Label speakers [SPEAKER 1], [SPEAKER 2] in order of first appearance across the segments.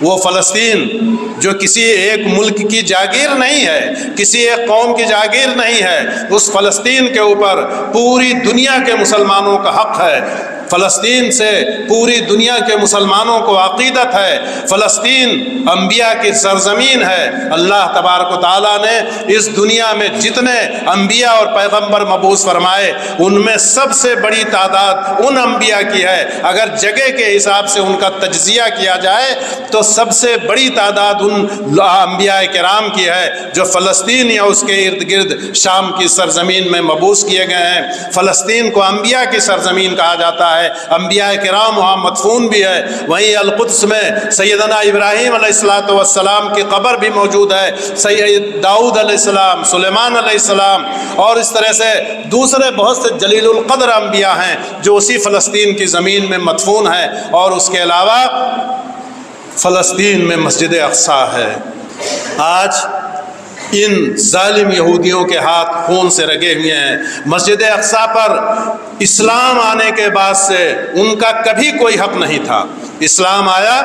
[SPEAKER 1] وہ فلسطین جو کسی ایک ملک کی جاگیر نہیں ہے، کسی ایک قوم کی جاگیر نہیں ہے، اس فلسطین کے اوپر پوری دنیا کے مسلمانوں کا حق ہے۔ فلسطین سے پوری دنیا کے مسلمانوں کو عقیدت ہے۔ فلسطین انبیاء کی سرزمین ہے۔ اللہ تبارک و تعالیٰ نے اس دنیا میں جتنے انبیاء اور پیغمبر مبعوث فرمائے ان میں سب سے بڑی تعداد ان انبیاء کی ہے۔ اگر جگہ کے حساب سے ان کا تجزیہ کیا جائے تو سب سے بڑی تعداد ان انبیاء کرام کی ہے جو فلسطین یا اس کے ارد گرد شام کی سرزمین میں مبعوث کیے گئے ہیں۔ فلسطین کو انبیاء کی سرزمین کہا جاتا ہے، انبیاء کرام وہاں مدفون بھی ہے۔ وہیں القدس میں سیدنا ابراہیم علیہ السلام کی قبر بھی موجود ہے، سید داؤد علیہ السلام، سلیمان علیہ السلام، اور اس طرح سے دوسرے بہت سے جلیل القدر انبیاء ہیں جو اسی فلسطین کی زمین میں مدفون ہیں۔ اور اس کے علاوہ فلسطین میں مسجد اقصی ہے۔ آج ان ظالم یہودیوں کے ہاتھ خون سے رگے ہوئے ہیں۔ مسجد اقصی پر اسلام آنے کے بعد سے ان کا کبھی کوئی حق نہیں تھا۔ اسلام آیا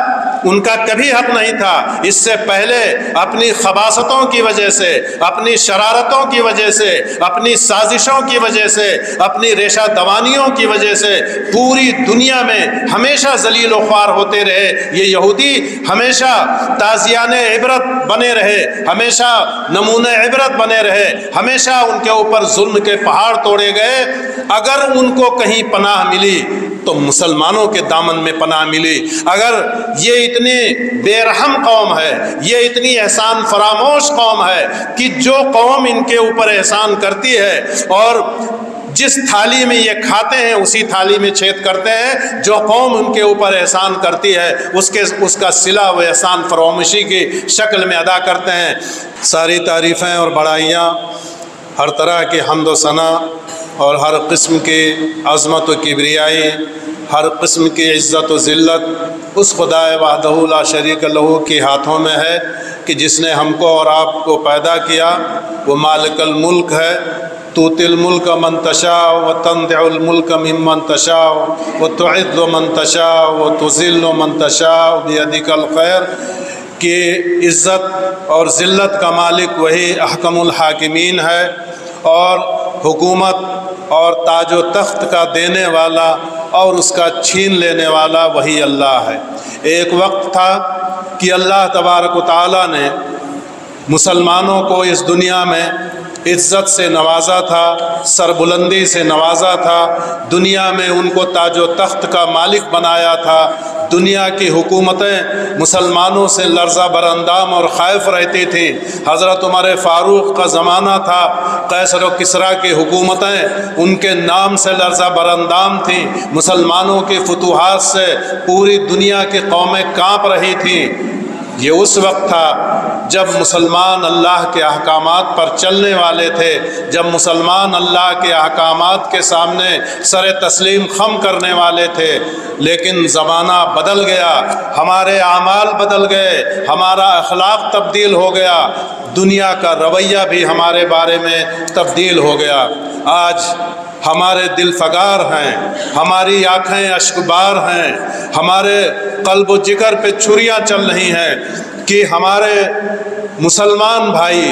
[SPEAKER 1] ان کا کبھی حق نہیں تھا۔ اس سے پہلے اپنی خباثتوں کی وجہ سے، اپنی شرارتوں کی وجہ سے، اپنی سازشوں کی وجہ سے، اپنی ریشہ دوانیوں کی وجہ سے پوری دنیا میں ہمیشہ ذلیل و خوار ہوتے رہے۔ یہ یہودی ہمیشہ تازیان عبرت بنے رہے، ہمیشہ نمونہ عبرت بنے رہے، ہمیشہ ان کے اوپر ظلم کے پہاڑ توڑے گئے۔ اگر ان کو کہیں پناہ ملی تو مسلمانوں کے دامن میں پناہ ملی۔ اگر یہ اتنی بے رحم قوم ہے، یہ اتنی احسان فراموش قوم ہے کہ جو قوم ان کے اوپر احسان کرتی ہے اور جس تھالی میں یہ کھاتے ہیں اسی تھالی میں چھید کرتے ہیں، جو قوم ان کے اوپر احسان کرتی ہے اس کا صلہ و احسان فراموشی کی شکل میں ادا کرتے ہیں۔ ساری تعریفیں اور بڑائیاں، ہر طرح کی حمد و ثنا اور ہر قسم کی عظمت و کبریائی، ہر قسم کی عزت و ذلت اس خدائے وحدہ لا شریک لہ کے ہاتھوں میں ہے کہ جس نے ہم کو اور آپ کو پیدا کیا۔ وہ مالک الملک ہے۔ تؤتی الملک من تشاء وتنزع الملک ممن تشاء وتعز من تشاء وتذل من تشاء بیدک الخیر، کہ عزت اور ذلت کا مالک وہی احکم الحاکمین ہے، اور حکومت اور تاج و تخت کا دینے والا اور اس کا چھین لینے والا وہی اللہ ہے۔ ایک وقت تھا کہ اللہ تبارک و تعالیٰ نے مسلمانوں کو اس دنیا میں عزت سے نوازا تھا، سربلندی سے نوازا تھا، دنیا میں ان کو تاج و تخت کا مالک بنایا تھا۔ دنیا کی حکومتیں مسلمانوں سے لرزہ براندام اور خائف رہتی تھیں۔ حضرت عمر فاروق کا زمانہ تھا، قیصر و کسریٰ کی حکومتیں ان کے نام سے لرزہ براندام تھیں۔ مسلمانوں کی فتوحات سے پوری دنیا کی قومیں کانپ رہی تھیں۔ یہ اس وقت تھا جب مسلمان اللہ کے احکامات پر چلنے والے تھے، جب مسلمان اللہ کے احکامات کے سامنے سر تسلیم خم کرنے والے تھے۔ لیکن زمانہ بدل گیا، ہمارے اعمال بدل گئے، ہمارا اخلاق تبدیل ہو گیا، دنیا کا رویہ بھی ہمارے بارے میں تبدیل ہو گیا۔ آج ہمارے دل فگار ہیں، ہماری آنکھیں اشکبار ہیں، ہمارے قلب و جگر پہ چھریاں چل رہی ہیں کہ ہمارے مسلمان بھائی،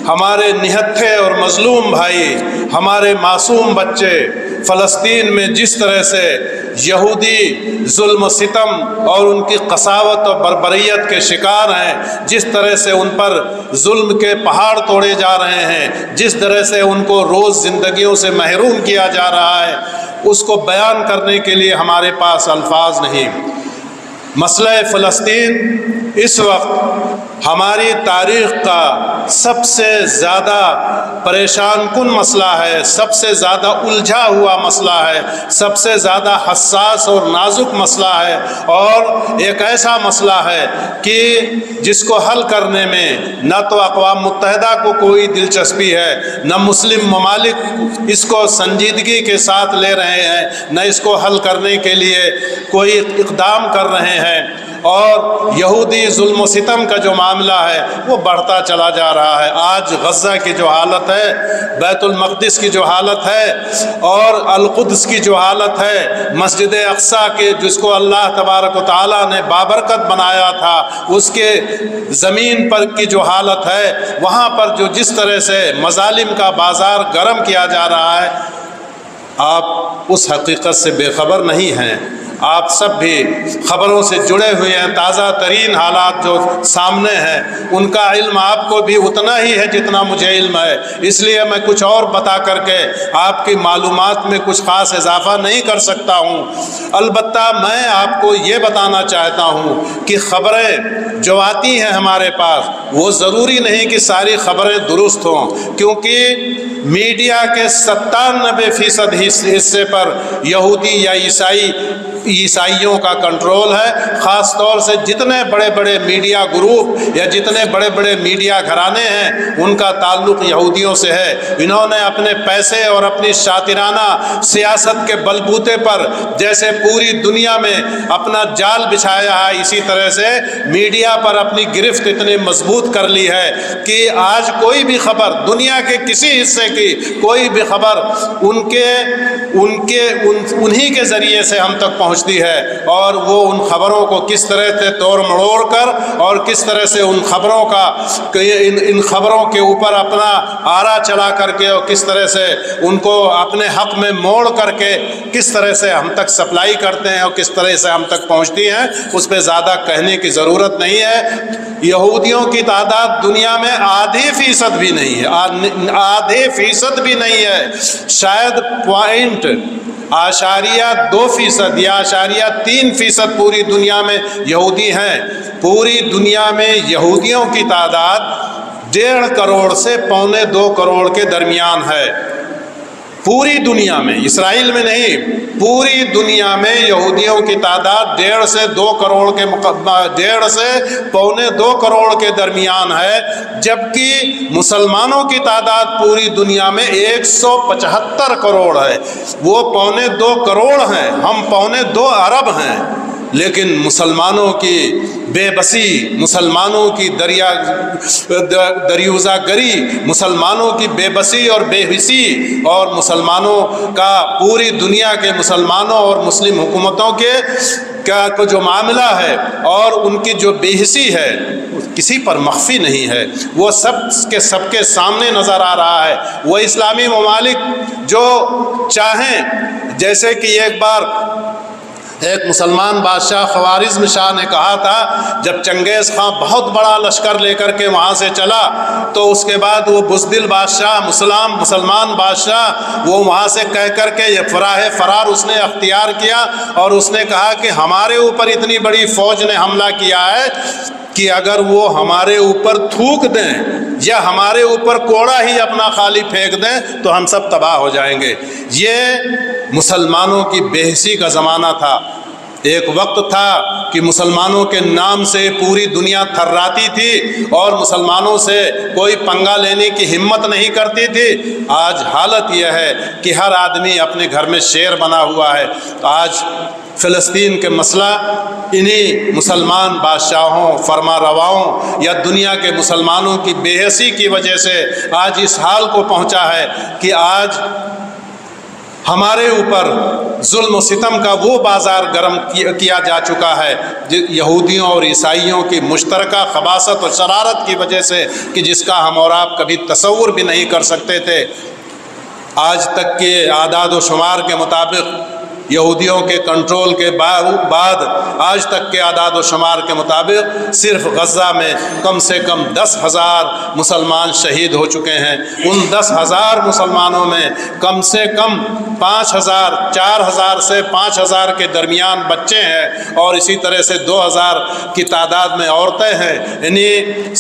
[SPEAKER 1] ہمارے نہتھے اور مظلوم بھائی، ہمارے معصوم بچے فلسطین میں جس طرح سے یہودی ظلم و ستم اور ان کی قساوت و بربریت کے شکار ہیں، جس طرح سے ان پر ظلم کے پہاڑ توڑے جا رہے ہیں، جس طرح سے ان کو روز زندگیوں سے محروم کیا جا رہا ہے، اس کو بیان کرنے کے لیے ہمارے پاس الفاظ نہیں۔ مسئلہ فلسطین اس وقت ہماری تاریخ کا سب سے زیادہ پریشان کن مسئلہ ہے، سب سے زیادہ الجھا ہوا مسئلہ ہے، سب سے زیادہ حساس اور نازک مسئلہ ہے، اور ایک ایسا مسئلہ ہے کہ جس کو حل کرنے میں نہ تو اقوام متحدہ کو کوئی دلچسپی ہے، نہ مسلم ممالک اس کو سنجیدگی کے ساتھ لے رہے ہیں، نہ اس کو حل کرنے کے لیے کوئی اقدام کر رہے ہیں۔ اور یہودی ظلم و ستم کا جو معاملہ ہے وہ بڑھتا چلا جا رہا ہے۔ آج غزہ کی جو حالت ہے، بیت المقدس کی جو حالت ہے اور القدس کی جو حالت ہے، مسجد اقصیٰ کے جس کو اللہ تبارک و تعالیٰ نے بابرکت بنایا تھا، اس کے زمین پر کی جو حالت ہے، وہاں پر جو جس طرح سے مظالم کا بازار گرم کیا جا رہا ہے، آپ اس حقیقت سے بے خبر نہیں ہیں۔ آپ سب بھی خبروں سے جڑے ہوئے ہیں، تازہ ترین حالات جو سامنے ہیں ان کا علم آپ کو بھی اتنا ہی ہے جتنا مجھے علم ہے، اس لیے میں کچھ اور بتا کر کے آپ کی معلومات میں کچھ خاص اضافہ نہیں کر سکتا ہوں۔ البتہ میں آپ کو یہ بتانا چاہتا ہوں کہ خبریں جو آتی ہیں ہمارے پاس وہ ضروری نہیں کہ ساری خبریں درست ہوں، کیونکہ میڈیا کے 97% حصے پر یہودی یا عیسائیوں کا کنٹرول ہے۔ خاص طور سے جتنے بڑے بڑے میڈیا گروپ یا جتنے بڑے بڑے میڈیا گھرانے ہیں ان کا تعلق یہودیوں سے ہے۔ انہوں نے اپنے پیسے اور اپنی شاطرانہ سیاست کے بلبوتے پر جیسے پوری دنیا میں اپنا جال بچھایا ہے، اسی طرح سے میڈیا پر اپنی گرفت اتنی مضبوط کر لی ہے کہ آج کوئی بھی خبر دنیا کے کسی حصے کی کوئی بھی خبر انہی کے ذریعے سے ہم تک پہنچتی ہے، اور وہ ان خبروں کو کس طرح سے توڑ مڑوڑ کر اور کس طرح سے ان خبروں کے اوپر اپنا آرا چلا کر کے اور کس طرح سے ان کو اپنے حق میں موڑ کر کے کس طرح سے ہم تک سپلائی کرتے ہیں اور کس طرح سے ہم تک پہنچتی ہیں، اس پہ زیادہ کہنے کی ضرورت نہیں ہے۔ یہودیوں کی تعداد دنیا میں آدھی فیصد بھی نہیں ہے، آدھے فیصد بھی نہیں ہے، شاید 0.2% یا 0.3% پوری دنیا میں یہودی ہیں۔ پوری دنیا میں یہودیوں کی تعداد 1.5 کروڑ سے 1.25 کروڑ کے درمیان ہے۔ پوری دنیا میں، اسرائیل میں نہیں، پوری دنیا میں یہودیوں کی تعداد 1.5 سے 2 کروڑ کے 1.5 سے 1.25 کروڑ کے درمیان ہے، جبکہ مسلمانوں کی تعداد پوری دنیا میں 175 کروڑ ہے۔ وہ 1.25 کروڑ ہیں، ہم 2.25 ارب ہیں، لیکن مسلمانوں کی بے بسی، مسلمانوں کی دریوزہ گری، مسلمانوں کی بے بسی اور بے حسی، اور مسلمانوں کا پوری دنیا کے مسلمانوں اور مسلم حکومتوں کے کا جو معاملہ ہے اور ان کی جو بے حسی ہے کسی پر مخفی نہیں ہے، وہ سب کے سامنے نظر آ رہا ہے۔ وہ اسلامی ممالک جو چاہیں، جیسے کہ ایک بار ایک مسلمان بادشاہ خوارزم شاہ نے کہا تھا، جب چنگیز خان بہت بڑا لشکر لے کر کے وہاں سے چلا تو اس کے بعد وہ بزدل بادشاہ مسلمان بادشاہ وہ وہاں سے کہہ کر کے یہ فرار اس نے اختیار کیا، اور اس نے کہا کہ ہمارے اوپر اتنی بڑی فوج نے حملہ کیا ہے کہ اگر وہ ہمارے اوپر تھوک دیں یا ہمارے اوپر کوڑا ہی اپنا خالی پھینک دیں تو ہم سب تباہ ہو جائیں گے۔ یہ مسلمانوں کی بے حسی کا زمانہ تھا۔ ایک وقت تھا کہ مسلمانوں کے نام سے پوری دنیا تھراتی تھی اور مسلمانوں سے کوئی پنگا لینے کی ہمت نہیں کرتی تھی۔ آج حالت یہ ہے کہ ہر آدمی اپنے گھر میں شیر بنا ہوا ہے۔ آج فلسطین کے مسئلہ انہی مسلمان بادشاہوں، فرما رواؤں یا دنیا کے مسلمانوں کی بے حسی کی وجہ سے آج اس حال کو پہنچا ہے کہ آج ہمارے اوپر ظلم و ستم کا وہ بازار گرم کیا جا چکا ہے یہودیوں اور عیسائیوں کی مشترکہ خباثت اور شرارت کی وجہ سے، کہ جس کا ہم اور آپ کبھی تصور بھی نہیں کر سکتے تھے۔ آج تک کے اعداد و شمار کے مطابق، یہودیوں کے کنٹرول کے بعد آج تک کے اعداد و شمار کے مطابق صرف غزہ میں کم سے کم 10,000 مسلمان شہید ہو چکے ہیں۔ ان 10,000 مسلمانوں میں کم سے کم 4,000 سے 5,000 کے درمیان بچے ہیں، اور اسی طرح سے 2,000 کی تعداد میں عورتیں ہیں، یعنی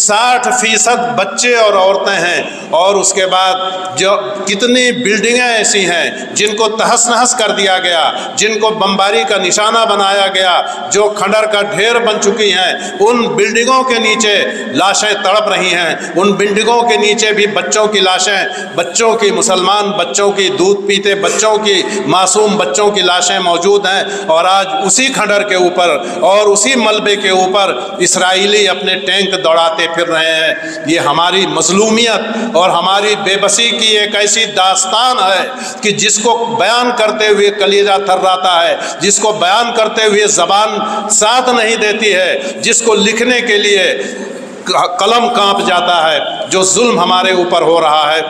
[SPEAKER 1] 60% بچے اور عورتیں ہیں۔ اور اس کے بعد جو کتنی بلڈنگیں ایسی ہیں جن کو تہس نہس کر دیا گیا، جن کو بمباری کا نشانہ بنایا گیا، جو کھنڈر کا ڈھیر بن چکی ہیں، ان بلڈنگوں کے نیچے لاشیں تڑپ رہی ہیں، ان بلڈنگوں کے نیچے بھی بچوں کی لاشیں، بچوں کی، مسلمان بچوں کی، دودھ پیتے بچوں کی، معصوم بچوں کی لاشیں موجود ہیں، اور آج اسی کھنڈر کے اوپر اور اسی ملبے کے اوپر اسرائیلی اپنے ٹینک دوڑاتے پھر رہے ہیں۔ یہ ہماری مظلومیت اور ہماری بے بسی کی ایک ایسی داستان ہے کہ جس کو بیان کرتے ہوئے کلیجہ تھراتا ہے، جس کو بیان کرتے ہوئے زبان ساتھ نہیں دیتی ہے، جس کو لکھنے کے لیے قلم کانپ جاتا ہے۔ جو ظلم ہمارے اوپر ہو رہا ہے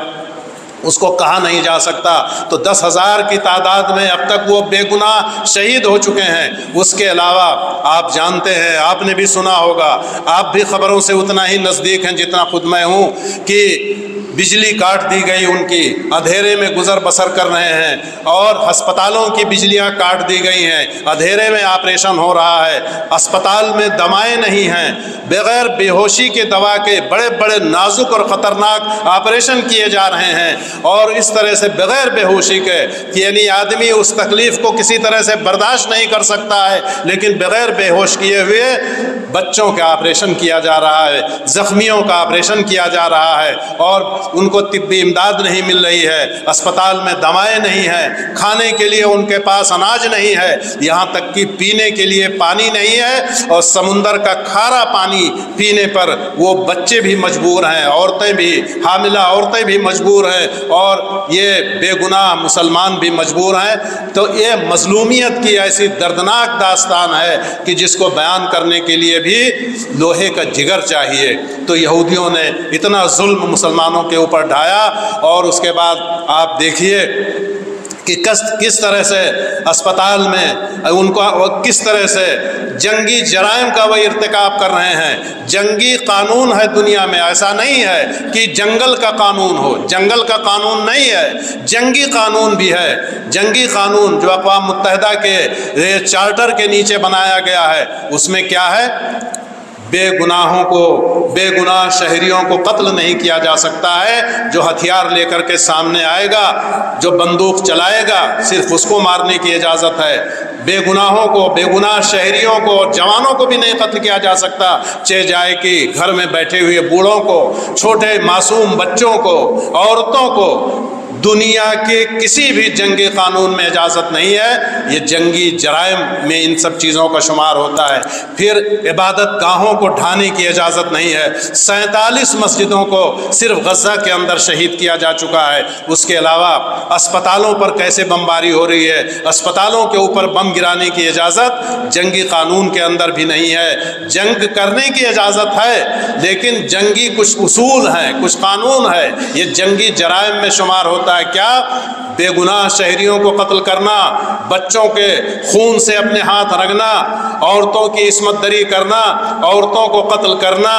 [SPEAKER 1] اس کو کہا نہیں جا سکتا۔ تو 10,000 کی تعداد میں اب تک وہ بے گناہ شہید ہو چکے ہیں۔ اس کے علاوہ آپ جانتے ہیں، آپ نے بھی سنا ہوگا، آپ بھی خبروں سے اتنا ہی نزدیک ہیں جتنا خود میں ہوں، کہ بجلی کاٹ دی گئی، ان کی اندھیرے میں گزر بسر کر رہے ہیں، اور ہسپتالوں کی بجلیاں کاٹ دی گئی ہیں، اندھیرے میں آپریشن ہو رہا ہے، اسپتال میں دوائیں نہیں ہیں، بغیر بے ہوشی کے دوا کے بڑے بڑے نازک اور خطرناک آپریشن کیے جا رہے ہیں، اور اس طرح سے بغیر بے ہوشی کے، یعنی آدمی اس تکلیف کو کسی طرح سے برداشت نہیں کر سکتا ہے، لیکن بغیر بے ہوش کیے ہوئے بچوں کا آپریشن کیا جا رہا ہے، زخمیوں کا آپریشن کیا جا رہا ہے، اور ان کو طبی امداد نہیں مل رہی ہے، اسپتال میں دوائیں نہیں ہیں، کھانے کے لیے ان کے پاس اناج نہیں ہے، یہاں تک کہ پینے کے لیے پانی نہیں ہے، اور سمندر کا کھارا پانی پینے پر وہ بچے بھی مجبور ہیں، عورتیں بھی، حاملہ عورتیں بھی مجبور ہیں، اور یہ بے گناہ مسلمان بھی مجبور ہیں۔ تو یہ مظلومیت کی ایسی دردناک داستان ہے کہ جس کو بیان کرنے کے لیے بھی لوہے کا جگر چاہیے۔ تو یہودیوں نے اتنا ظلم مسلمانوں کے اوپر ڈھایا، اور اس کے بعد آپ دیکھیے کہ کس طرح سے اسپتال میں ان کو کس طرح سے جنگی جرائم کا وہ ارتکاب کر رہے ہیں۔ جنگی قانون ہے دنیا میں، ایسا نہیں ہے کہ جنگل کا قانون ہو، جنگل کا قانون نہیں ہے، جنگی قانون بھی ہے۔ جنگی قانون جو اقوام متحدہ کے چارٹر کے نیچے بنایا گیا ہے، اس میں کیا ہے؟ بے گناہوں کو، بے گناہ شہریوں کو قتل نہیں کیا جا سکتا ہے۔ جو ہتھیار لے کر کے سامنے آئے گا، جو بندوق چلائے گا، صرف اس کو مارنے کی اجازت ہے۔ بے گناہوں کو، بے گناہ شہریوں کو، جوانوں کو بھی نہیں قتل کیا جا سکتا، چہ جائے کہ گھر میں بیٹھے ہوئے بوڑھوں کو، چھوٹے معصوم بچوں کو، عورتوں کو۔ دنیا کے کسی بھی جنگی قانون میں اجازت نہیں ہے، یہ جنگی جرائم میں ان سب چیزوں کا شمار ہوتا ہے۔ پھر عبادت گاہوں کو ڈھانے کی اجازت نہیں ہے۔ 47 مسجدوں کو صرف غزہ کے اندر شہید کیا جا چکا ہے۔ اس کے علاوہ اسپتالوں پر کیسے بمباری ہو رہی ہے، اسپتالوں کے اوپر بم گرانے کی اجازت جنگی قانون کے اندر بھی نہیں ہے۔ جنگ کرنے کی اجازت ہے، لیکن جنگی کچھ اصول ہیں، کچھ قانون ہے، یہ جنگی جرائم میں شمار ہوتا ہے۔ کیا؟ بے گناہ شہریوں کو قتل کرنا، بچوں کے خون سے اپنے ہاتھ رگنا، عورتوں کی عصمت دری کرنا، عورتوں کو قتل کرنا،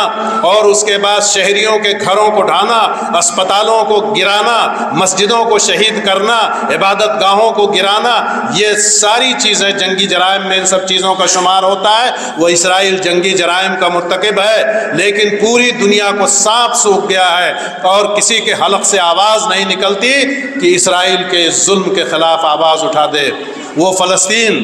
[SPEAKER 1] اور اس کے بعد شہریوں کے گھروں کو ڈھانا، اسپتالوں کو گرانا، مسجدوں کو شہید کرنا، عبادت گاہوں کو گرانا، یہ ساری چیزیں جنگی جرائم میں ان سب چیزوں کا شمار ہوتا ہے۔ وہ اسرائیل جنگی جرائم کا مرتکب ہے، لیکن پوری دنیا کو سانپ سونپ گیا ہے، اور کسی کے حلق سے آواز نہیں نکلتی کہ اسرائیل کے ظلم کے خلاف آواز اٹھا دے۔ وہ فلسطین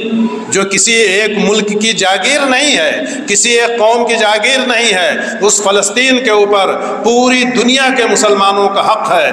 [SPEAKER 1] جو کسی ایک ملک کی جاگیر نہیں ہے، کسی ایک قوم کی جاگیر نہیں ہے، اس فلسطین کے اوپر پوری دنیا کے مسلمانوں کا حق ہے۔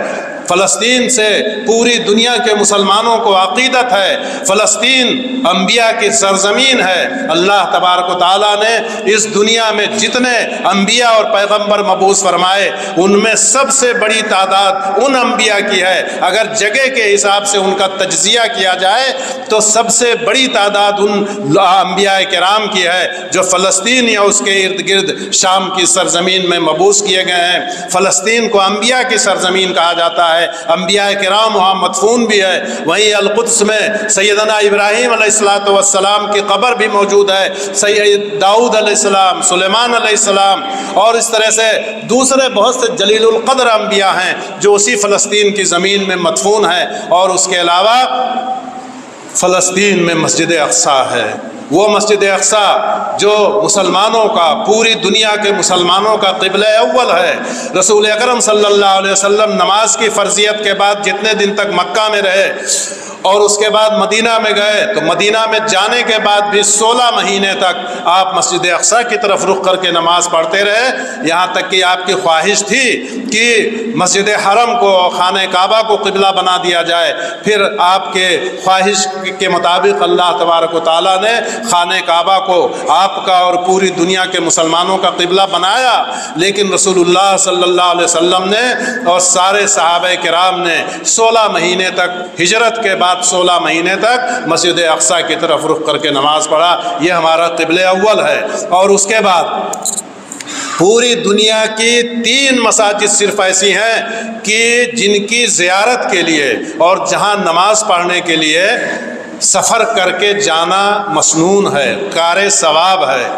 [SPEAKER 1] فلسطین سے پوری دنیا کے مسلمانوں کو عقیدت ہے۔ فلسطین انبیاء کی سرزمین ہے۔ اللہ تبارک و تعالیٰ نے اس دنیا میں جتنے انبیاء اور پیغمبر مبعوث فرمائے، ان میں سب سے بڑی تعداد ان انبیاء کی ہے۔ اگر جگہ کے حساب سے ان کا تجزیہ کیا جائے تو سب سے بڑی تعداد ان انبیاء کرام کی ہے جو فلسطین یا اس کے ارد گرد شام کی سرزمین میں مبعوث کیے گئے ہیں۔ فلسطین کو انبیاء کی سرزمین کہا جاتا ہے، انبیاء کرام وہاں مدفون بھی ہے۔ وہیں القدس میں سیدنا ابراہیم علیہ السلام کی قبر بھی موجود ہے، سید داؤد علیہ السلام، سلیمان علیہ السلام، اور اس طرح سے دوسرے بہت سے جلیل القدر انبیاء ہیں جو اسی فلسطین کی زمین میں مدفون ہیں۔ اور اس کے علاوہ فلسطین میں مسجد اقصی ہے۔ وہ مسجد اقصی جو مسلمانوں کا، پوری دنیا کے مسلمانوں کا قبلہ اول ہے۔ رسول اکرم صلی اللہ علیہ وسلم نماز کی فرضیت کے بعد جتنے دن تک مکہ میں رہے اور اس کے بعد مدینہ میں گئے، تو مدینہ میں جانے کے بعد بھی 16 مہینے تک آپ مسجد اقصی کی طرف رخ کر کے نماز پڑھتے رہے، یہاں تک کہ آپ کی خواہش تھی کہ مسجد حرم کو، خانہ کعبہ کو قبلہ بنا دیا جائے۔ پھر آپ کے خواہش کے مطابق اللہ تبارک و تعالیٰ نے خانہ کعبہ کو آپ کا اور پوری دنیا کے مسلمانوں کا قبلہ بنایا، لیکن رسول اللہ صلی اللہ علیہ وسلم نے اور سارے صحابہ کرام نے 16 مہینے تک، ہجرت کے بعد 16 مہینے تک مسجد اقصی کی طرف رخ کر کے نماز پڑھا۔ یہ ہمارا قبلہ اول ہے۔ اور اس کے بعد پوری دنیا کی 3 مساجد صرف ایسی ہیں کہ جن کی زیارت کے لیے اور جہاں نماز پڑھنے کے لیے سفر کر کے جانا مسنون ہے، کار ثواب ہے۔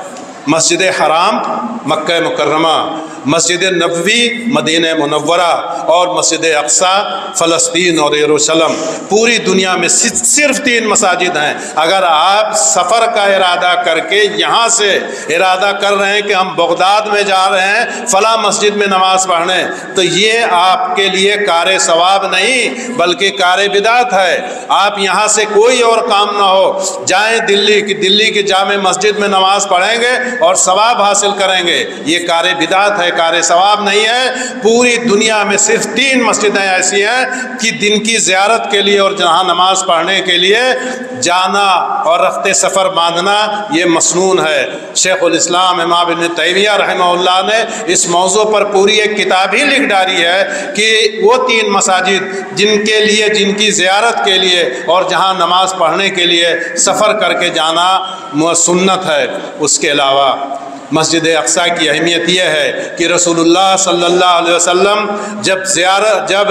[SPEAKER 1] مسجد حرام مکہ مکرمہ، مسجد نبوی مدینہ منورہ، اور مسجد اقصی فلسطین اور یروشلم۔ پوری دنیا میں صرف 3 مساجد ہیں۔ اگر آپ سفر کا ارادہ کر کے یہاں سے ارادہ کر رہے ہیں کہ ہم بغداد میں جا رہے ہیں فلاں مسجد میں نماز پڑھنے، تو یہ آپ کے لیے کار ثواب نہیں بلکہ کار بدعت ہے۔ آپ یہاں سے کوئی اور کام نہ ہو، جائیں دلی کی جامع مسجد میں نماز پڑھیں گے اور ثواب حاصل کریں گے، یہ کار بدعت ہے، کار ثواب نہیں ہے۔ پوری دنیا میں صرف 3 مسجدیں ایسی ہیں کہ دن کی زیارت کے لیے اور جہاں نماز پڑھنے کے لیے جانا اور رخت سفر باندھنا یہ مسنون ہے۔ شیخ الاسلام امام ابن تیمیہ رحمہ اللہ نے اس موضوع پر پوری ایک کتاب ہی لکھ ڈالی ہے کہ وہ 3 مساجد جن کے لیے، جن کی زیارت کے لیے اور جہاں نماز پڑھنے کے لیے سفر کر کے جانا سنت ہے۔ اس کے علاوہ مسجد اقصی کی اہمیت یہ ہے کہ رسول اللہ صلی اللہ علیہ وسلم جب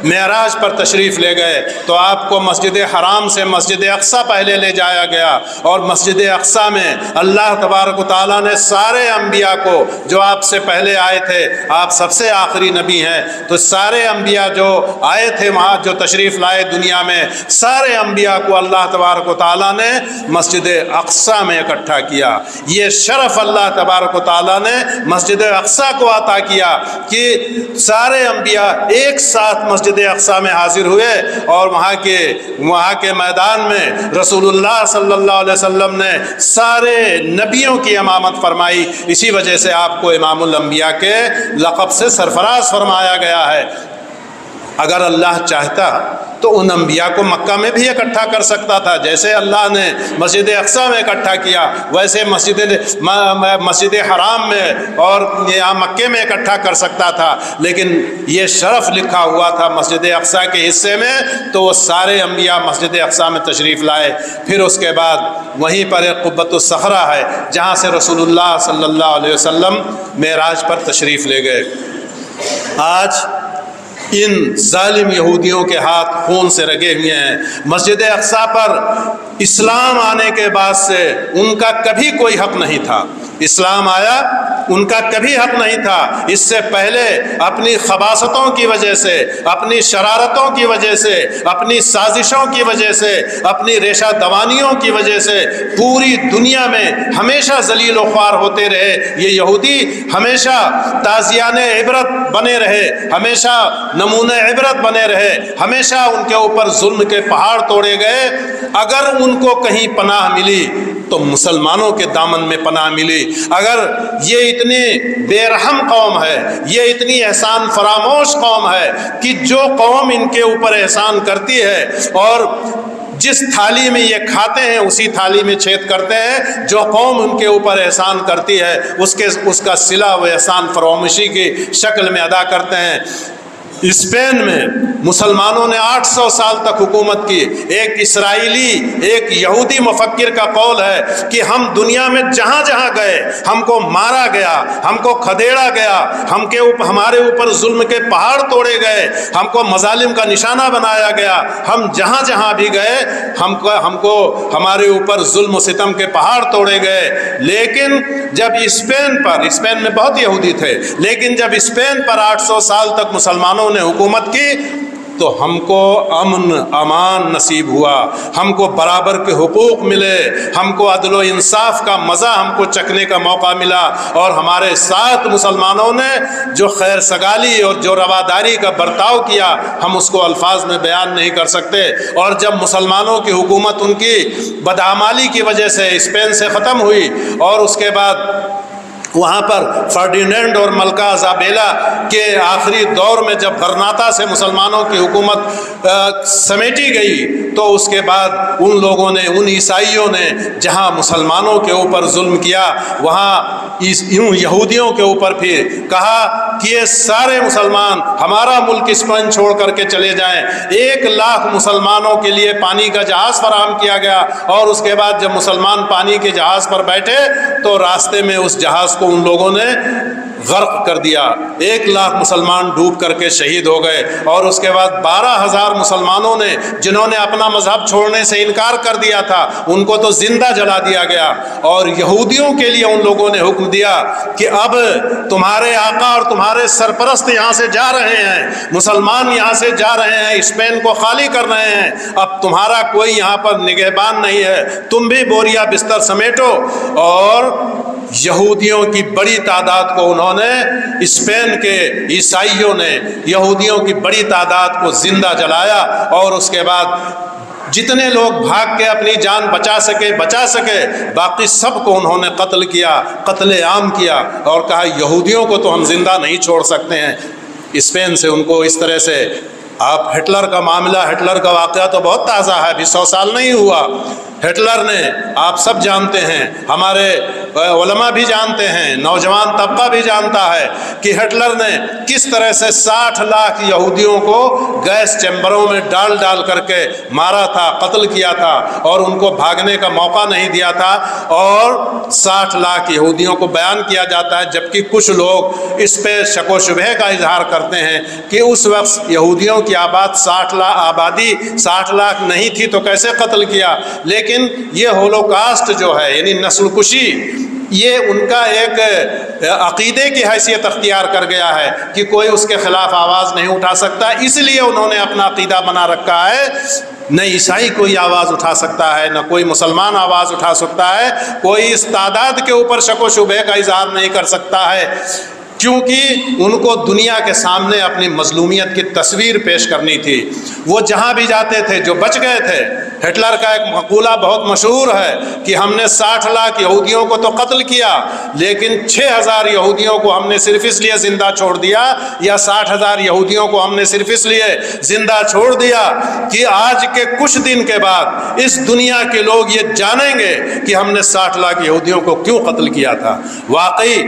[SPEAKER 1] معراج پر تشریف لے گئے تو آپ کو مسجد حرام سے مسجد اقصی پہلے لے جایا گیا، اور مسجد اقصی میں اللہ تبارک و تعالیٰ نے سارے انبیاء کو جو آپ سے پہلے آئے تھے، آپ سب سے آخری نبی ہیں، تو سارے انبیاء جو آئے تھے وہاں، جو تشریف لائے دنیا میں، سارے انبیاء کو اللہ تبارک و تعالیٰ نے مسجد اقصی میں اکٹھا کیا۔ یہ شرف اللہ تبارک و تعالیٰ نے مسجد اقصی کو عطا کیا کہ سارے انبیاء ایک ساتھ مسجد اقصی میں حاضر ہوئے، اور وہاں کے میدان میں رسول اللہ صلی اللہ علیہ وسلم نے سارے نبیوں کی امامت فرمائی۔ اسی وجہ سے آپ کو امام الانبیاء کے لقب سے سرفراز فرمایا گیا ہے۔ اگر اللہ چاہتا تو ان انبیاء کو مکہ میں بھی اکٹھا کر سکتا تھا، جیسے اللہ نے مسجد اقصی میں اکٹھا کیا، ویسے مسجد حرام میں اور یہاں مکے میں اکٹھا کر سکتا تھا، لیکن یہ شرف لکھا ہوا تھا مسجد اقصی کے حصے میں، تو وہ سارے انبیاء مسجد اقصی میں تشریف لائے۔ پھر اس کے بعد وہیں پر ایک قبۃ الصخرہ ہے جہاں سے رسول اللہ صلی اللہ علیہ وسلم معراج پر تشریف لے گئے۔ آج ان ظالم یہودیوں کے ہاتھ خون سے رگے ہوئے ہیں۔ مسجد اقصی پر اسلام آنے کے بعد سے ان کا کبھی کوئی حق نہیں تھا۔ اسلام آیا، ان کا کبھی حق نہیں تھا۔ اس سے پہلے اپنی خباثتوں کی وجہ سے، اپنی شرارتوں کی وجہ سے، اپنی سازشوں کی وجہ سے، اپنی ریشہ دوانیوں کی وجہ سے پوری دنیا میں ہمیشہ ذلیل و خوار ہوتے رہے۔ یہ یہودی ہمیشہ تازیان عبرت بنے رہے، ہمیشہ نمونہ عبرت بنے رہے، ہمیشہ ان کے اوپر ظلم کے پہاڑ توڑے گئے۔ اگر ان کو کہیں پناہ ملی تو مسلمانوں کے دامن میں پناہ ملی۔ اگر یہ اتنی بے رحم قوم ہے، یہ اتنی احسان فراموش قوم ہے کہ جو قوم ان کے اوپر احسان کرتی ہے اور جس تھالی میں یہ کھاتے ہیں اسی تھالی میں چھید کرتے ہیں، جو قوم ان کے اوپر احسان کرتی ہے اس کا صلہ و احسان فراموشی کی شکل میں ادا کرتے ہیں۔ اسپین میں مسلمانوں نے 800 سال تک حکومت کی۔ ایک اسرائیلی، ایک یہودی مفکر کا قول ہے کہ ہم دنیا میں جہاں جہاں گئے ہم کو مارا گیا، ہم کو کھدیڑا گیا، ہمارے اوپر ظلم کے پہاڑ توڑے گئے، ہم کو مظالم کا نشانہ بنایا گیا۔ ہم جہاں جہاں بھی گئے ہم کو ہمارے اوپر ظلم و ستم کے پہاڑ توڑے گئے۔ لیکن جب اسپین میں بہت یہودی تھے، لیکن جب اسپین پر 800 سال تک مسلمانوں نے حکومت کی تو ہم کو امن امان نصیب ہوا، ہم کو برابر کے حقوق ملے، ہم کو عدل و انصاف کا مزہ ہم کو چکھنے کا موقع ملا، اور ہمارے ساتھ مسلمانوں نے جو خیر سگالی اور جو رواداری کا برتاؤ کیا ہم اس کو الفاظ میں بیان نہیں کر سکتے۔ اور جب مسلمانوں کی حکومت ان کی بدعمالی کی وجہ سے اسپین سے ختم ہوئی، اور اس کے بعد وہاں پر فرڈینینڈ اور ملکہ ایزابیلا کے آخری دور میں جب غرناطہ سے مسلمانوں کی حکومت سمیٹی گئی، تو اس کے بعد ان لوگوں نے، ان عیسائیوں نے جہاں مسلمانوں کے اوپر ظلم کیا، وہاں یہودیوں کے اوپر پھر کہا کہ یہ سارے مسلمان ہمارا ملک اسپین چھوڑ کر کے چلے جائیں۔ 1 لاکھ مسلمانوں کے لیے پانی کا جہاز فراہم کیا گیا، اور اس کے بعد جب مسلمان پانی کے جہاز پر بیٹھے تو راستے میں اس جہاز کو ان لوگوں نے غرق کر دیا، 1 لاکھ مسلمان ڈوب کر کے شہید ہو گئے۔ اور اس کے بعد 12,000 مسلمانوں نے، جنہوں نے اپنا مذہب چھوڑنے سے انکار کر دیا تھا، ان کو تو زندہ جلا دیا گیا۔ اور یہودیوں کے لیے ان لوگوں نے حکم دیا کہ اب تمہارے آقا اور تمہارے سرپرست یہاں سے جا رہے ہیں، مسلمان یہاں سے جا رہے ہیں، اسپین کو خالی کر رہے ہیں، اب تمہارا کوئی یہاں پر نگہبان نہیں ہے، تم بھی بوریا بستر سمیٹو۔ اور یہودیوں کی بڑی تعداد کو انہوں نے، اسپین کے عیسائیوں نے یہودیوں کی بڑی تعداد کو زندہ جلایا، اور اس کے بعد جتنے لوگ بھاگ کے اپنی جان بچا سکے، باقی سب کو انہوں نے قتل کیا، قتل عام کیا، اور کہا یہودیوں کو تو ہم زندہ نہیں چھوڑ سکتے ہیں۔ اسپین سے ان کو اس طرح سے، آپ ہٹلر کا معاملہ، ہٹلر کا واقعہ تو بہت تازہ ہے، ابھی 100 سال نہیں ہوا۔ ہٹلر نے، آپ سب جانتے ہیں، ہمارے علماء بھی جانتے ہیں، نوجوان طبقہ بھی جانتا ہے کہ ہٹلر نے کس طرح سے 60 لاکھ یہودیوں کو گیس چیمبروں میں ڈال کر کے مارا تھا، قتل کیا تھا، اور ان کو بھاگنے کا موقع نہیں دیا تھا۔ اور 60 لاکھ یہودیوں کو بیان کیا جاتا ہے، جبکہ کچھ لوگ اس پہ شک و شبہ کا اظہار کرتے ہیں کہ اس وقت یہودیوں کی آبادی 60 لاکھ نہیں تھی تو کیسے قتل کیا۔ لیکن یہ ہولوکاسٹ جو ہے، یعنی نسل کشی، یہ ان کا ایک عقیدے کی حیثیت اختیار کر گیا ہے کہ کوئی اس کے خلاف آواز نہیں اٹھا سکتا، اس لیے انہوں نے اپنا عقیدہ بنا رکھا ہے، نہ عیسائی کوئی آواز اٹھا سکتا ہے، نہ کوئی مسلمان آواز اٹھا سکتا ہے، کوئی اس تعداد کے اوپر شک و شبہ کا اظہار نہیں کر سکتا ہے، کیونکہ ان کو دنیا کے سامنے اپنی مظلومیت کی تصویر پیش کرنی تھی۔ وہ جہاں بھی جاتے تھے، جو بچ گئے تھے، ہٹلر کا ایک مقولہ بہت مشہور ہے کہ ہم نے 60 لاکھ یہودیوں کو تو قتل کیا، لیکن 6,000 یہودیوں کو ہم نے صرف اس لیے زندہ چھوڑ دیا، یا 60,000 یہودیوں کو ہم نے صرف اس لیے زندہ چھوڑ دیا کہ آج کے کچھ دن کے بعد اس دنیا کے لوگ یہ جانیں گے کہ ہم نے 60 لاکھ یہودیوں کو کیوں قتل کیا تھا۔ واقعی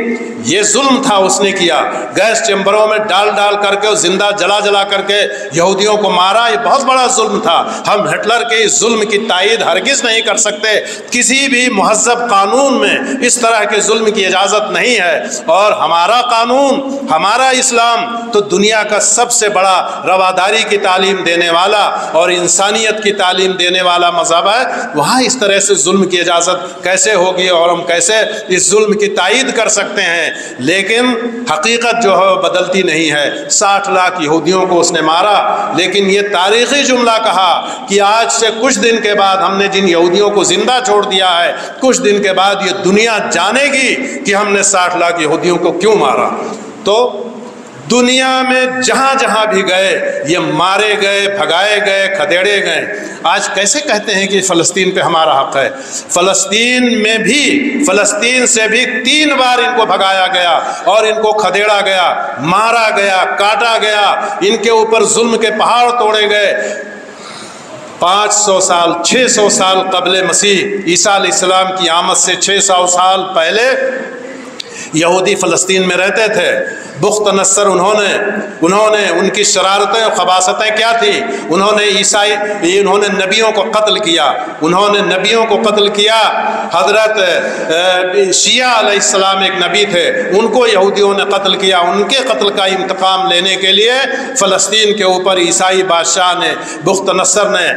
[SPEAKER 1] یہ ظلم تھا، اس نے کیا، گیس چیمبروں میں ڈال کر کے، زندہ جلا کر کے یہودیوں کو مارا، یہ بہت بڑا ظلم تھا۔ ہم ہٹلر کے اس ظلم کی تائید ہرگز نہیں کر سکتے، کسی بھی مہذب قانون میں اس طرح کے ظلم کی اجازت نہیں ہے، اور ہمارا قانون، ہمارا اسلام تو دنیا کا سب سے بڑا رواداری کی تعلیم دینے والا اور انسانیت کی تعلیم دینے والا مذہب ہے، وہاں اس طرح سے ظلم کی اجازت کیسے ہوگی، اور ہم کیسے اس ظلم کی تائید کر سکتے ہیں؟ لیکن حقیقت جو ہے بدلتی نہیں ہے، 60 لاکھ یہودیوں کو اس نے مارا، لیکن یہ تاریخی جملہ کہا کہ آج سے کچھ دن کے بعد ہم نے جن یہودیوں کو زندہ چھوڑ دیا ہے، کچھ دن کے بعد یہ دنیا جانے گی کہ ہم نے 60 لاکھ یہودیوں کو کیوں مارا۔ تو دنیا میں جہاں جہاں بھی گئے یہ مارے گئے، بھگائے گئے، کھدیڑے گئے۔ آج کیسے کہتے ہیں کہ فلسطین پہ ہمارا حق ہے؟ فلسطین سے بھی 3 بار ان کو بھگایا گیا اور ان کو کھدیڑا گیا، مارا گیا، کاٹا گیا، ان کے اوپر ظلم کے پہاڑ توڑے گئے۔ 500 سال 600 سال قبل مسیح، عیسیٰ علیہ السلام کی آمد سے 600 سال پہلے یہودی فلسطین میں رہتے تھے۔ بخت نصر انہوں نے ان کی شرارتیں اور خباثتیں کیا تھیں؟ انہوں نے نبیوں کو قتل کیا، حضرت شیعہ علیہ السلام ایک نبی تھے، ان کو یہودیوں نے قتل کیا۔ ان کے قتل کا انتقام لینے کے لیے فلسطین کے اوپر عیسائی بادشاہ نے، بخت نصر نے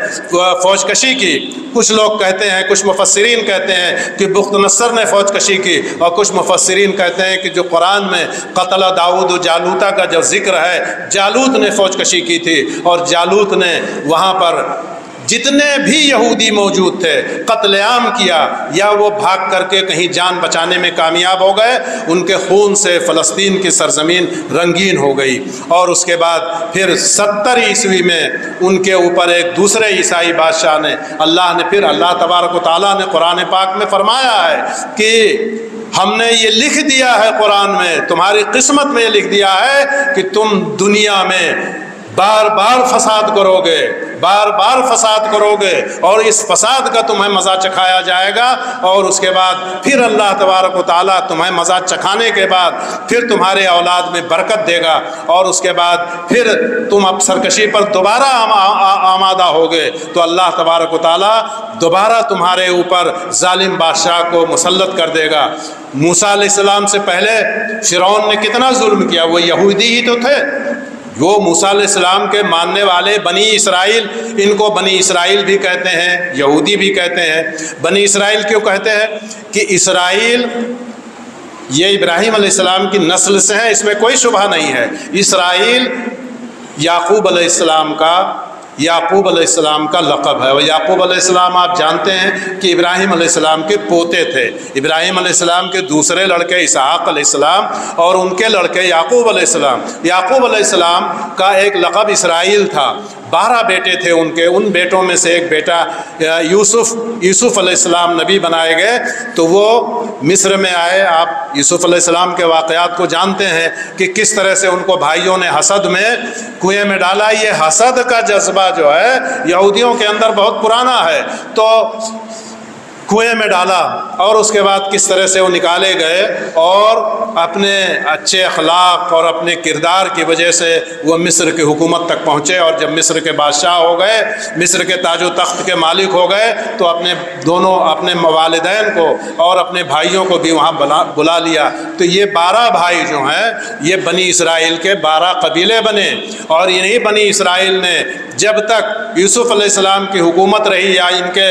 [SPEAKER 1] فوج کشی کی۔ کچھ لوگ کہتے ہیں، کچھ مفسرین کہتے ہیں کہ بخت نصر نے فوج کشی کی، اور کچھ مفسرین مفسرین کہتے ہیں کہ جو قرآن میں قتل داؤد و جالوتا کا جو ذکر ہے، جالوت نے فوج کشی کی تھی اور جالوت نے وہاں پر جتنے بھی یہودی موجود تھے قتل عام کیا، یا وہ بھاگ کر کے کہیں جان بچانے میں کامیاب ہو گئے، ان کے خون سے فلسطین کی سرزمین رنگین ہو گئی۔ اور اس کے بعد پھر 70 عیسوی میں ان کے اوپر ایک دوسرے عیسائی بادشاہ نے اللہ تبارک و تعالیٰ نے قرآن پاک میں فرمایا ہے کہ ہم نے یہ لکھ دیا ہے قرآن میں، تمہاری قسمت میں یہ لکھ دیا ہے کہ تم دنیا میں بار بار فساد کرو گے، بار بار فساد کرو گے، اور اس فساد کا تمہیں مزہ چکھایا جائے گا، اور اس کے بعد پھر اللہ تبارک و تعالیٰ تمہیں مزہ چکھانے کے بعد پھر تمہارے اولاد میں برکت دے گا، اور اس کے بعد پھر تم اب سرکشی پر دوبارہ آمادہ ہوگے تو اللہ تبارک و تعالیٰ دوبارہ تمہارے اوپر ظالم بادشاہ کو مسلط کر دے گا۔ موسیٰ علیہ السلام سے پہلے فرعون نے کتنا ظلم کیا، وہ یہودی ہی تو تھے، وہ موسیٰ علیہ السلام کے ماننے والے بنی اسرائیل، ان کو بنی اسرائیل بھی کہتے ہیں، یہودی بھی کہتے ہیں۔ بنی اسرائیل کیوں کہتے ہیں؟ کہ اسرائیل یہ ابراہیم علیہ السلام کی نسل سے ہیں، اس میں کوئی شبہ نہیں ہے۔ اسرائیل یعقوب علیہ السلام کا لقب ہے، اور یعقوب علیہ السلام آپ جانتے ہیں کہ ابراہیم علیہ السلام کے پوتے تھے۔ ابراہیم علیہ السلام کے دوسرے لڑکے اسحاق علیہ السلام اور ان کے لڑکے یعقوب علیہ السلام۔ یعقوب علیہ السلام کا ایک لقب اسرائیل تھا، 12 بیٹے تھے ان کے، ان بیٹوں میں سے ایک بیٹا یوسف علیہ السلام نبی بنائے گئے، تو وہ مصر میں آئے۔ آپ یوسف علیہ السلام کے واقعات کو جانتے ہیں کہ کس طرح سے ان کو بھائیوں نے حسد میں کنویں میں ڈالا۔ یہ حسد کا جذبہ جو ہے یہودیوں کے اندر بہت پرانا ہے، تو کنویں میں ڈالا، اور اس کے بعد کس طرح سے وہ نکالے گئے، اور اپنے اچھے اخلاق اور اپنے کردار کی وجہ سے وہ مصر کی حکومت تک پہنچے، اور جب مصر کے بادشاہ ہو گئے، مصر کے تاج و تخت کے مالک ہو گئے، تو اپنے والدین کو اور اپنے بھائیوں کو بھی وہاں بلا لیا۔ تو یہ 12 بھائی جو ہیں یہ بنی اسرائیل کے 12 قبیلے بنے، اور انہی بنی اسرائیل نے جب تک یوسف علیہ السلام کی حکومت رہی یا ان کے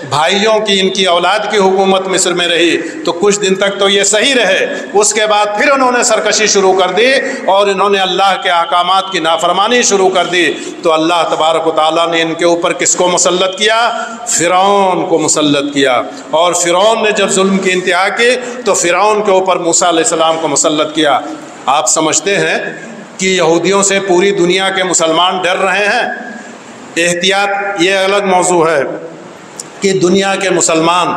[SPEAKER 1] بھائیوں کی، ان کی اولاد کی حکومت مصر میں رہی، تو کچھ دن تک تو یہ صحیح رہے۔ اس کے بعد پھر انہوں نے سرکشی شروع کر دی اور انہوں نے اللہ کے احکامات کی نافرمانی شروع کر دی، تو اللہ تبارک و تعالیٰ نے ان کے اوپر کس کو مسلط کیا؟ فرعون کو مسلط کیا۔ اور فرعون نے جب ظلم کی انتہا کی تو فرعون کے اوپر موسیٰ علیہ السلام کو مسلط کیا۔ آپ سمجھتے ہیں کہ یہودیوں سے پوری دنیا کے مسلمان ڈر رہے ہیں؟ احتیاط یہ الگ موضوع ہے کہ دنیا کے مسلمان،